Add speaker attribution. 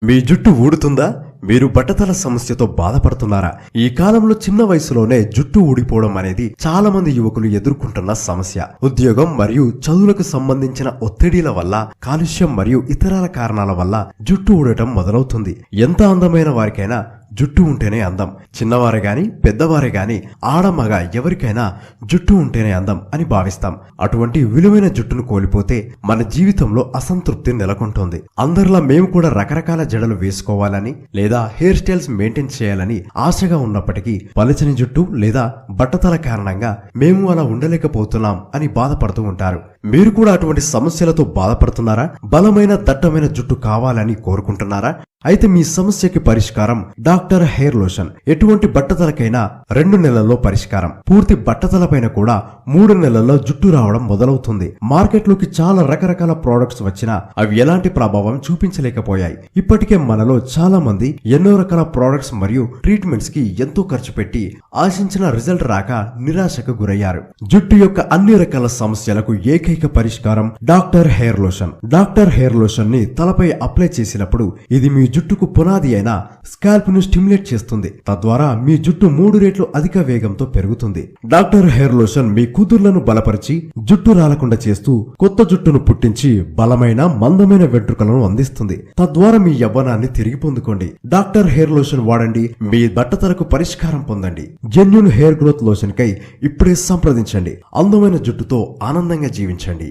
Speaker 1: మీ జుట్టు ఊడుతుందా? మీరు బట్టతల సమస్యతో బాధపడుతున్నారా? ఈ కాలంలో చిన్న వయసులోనే జుట్టు ఊడిపోవడం అనేది చాలా మంది యువకులు ఎదుర్కొంటున్న సమస్య. ఉద్యోగం మరియు చదువులకు సంబంధించిన ఒత్తిడిల వల్ల, కాలుష్యం మరియు ఇతరాల కారణాల వల్ల జుట్టు ఊడటం మొదలవుతుంది. ఎంత అందమైన వారికైనా జుట్టు ఉంటేనే అందం. చిన్నవారే గాని పెద్దవారే గాని ఆడమగ ఎవరికైనా జుట్టు ఉంటేనే అందం అని భావిస్తాం. అటువంటి విలువైన జుట్టును కోల్పోతే మన జీవితంలో అసంతృప్తి నెలకొంటోంది. అందరిలా మేము కూడా రకరకాల జడలు వేసుకోవాలని లేదా హెయిర్ స్టైల్స్ మెయింటైన్ చేయాలని ఆశగా ఉన్నప్పటికీ పలచని జుట్టు లేదా బట్టతల కారణంగా మేము అలా ఉండలేకపోతున్నాం అని బాధపడుతూ ఉంటారు. మీరు కూడా అటువంటి సమస్యలతో బాధపడుతున్నారా? బలమైన దట్టమైన జుట్టు కావాలని కోరుకుంటున్నారా? అయితే మీ సమస్యకి పరిష్కారం డాక్టర్ హెయిర్ లోషన్. ఎటువంటి బట్టతలకైనా 2 నెలల్లో పరిష్కారం. పూర్తి బట్టతలపైన కూడా 3 నెలల్లో జుట్టు రావడం మొదలవుతుంది. మార్కెట్లోకి చాలా రకరకాల ప్రోడక్ట్స్ వచ్చినా అవి ఎలాంటి ప్రభావం చూపించలేకపోయాయి. ఇప్పటికే మనలో చాలా మంది ఎన్నో రకాల ప్రోడక్ట్స్ మరియు ట్రీట్మెంట్స్ కి ఎంతో ఖర్చు పెట్టి ఆశించిన రిజల్ట్ రాక నిరాశకు గురయ్యారు. జుట్టు యొక్క అన్ని రకాల సమస్యలకు ఏకైక పరిష్కారం doctor hair lotion. Doctor hair lotion ని తలపై అప్లై చేసినప్పుడు ఇది మీ జుట్టుకు పునాది అయిన స్కాల్ప్ ను స్టిమ్యులేట్ చేస్తుంది. తద్వారా మీ జుట్టు 3 రెట్లు అధిక వేగంతో పెరుగుతుంది. డాక్టర్ హెయిర్ లోషన్ మీ కూతుర్లను బలపరిచి జుట్టు రాలకుండా చేస్తూ కొత్త జుట్టును పుట్టించి బలమైన మందమైన వెంట్రుకలను అందిస్తుంది. తద్వారా మీ యవ్వనాన్ని తిరిగి పొందుకోండి. డాక్టర్ హెయిర్ లోషన్ వాడండి. మీ బట్టతలకు పరిష్కారం పొందండి. జెన్యూన్ హెయిర్ గ్రోత్ లోషన్ కై ఇప్పుడే సంప్రదించండి. అందమైన జుట్టుతో ఆనందంగా జీవించండి.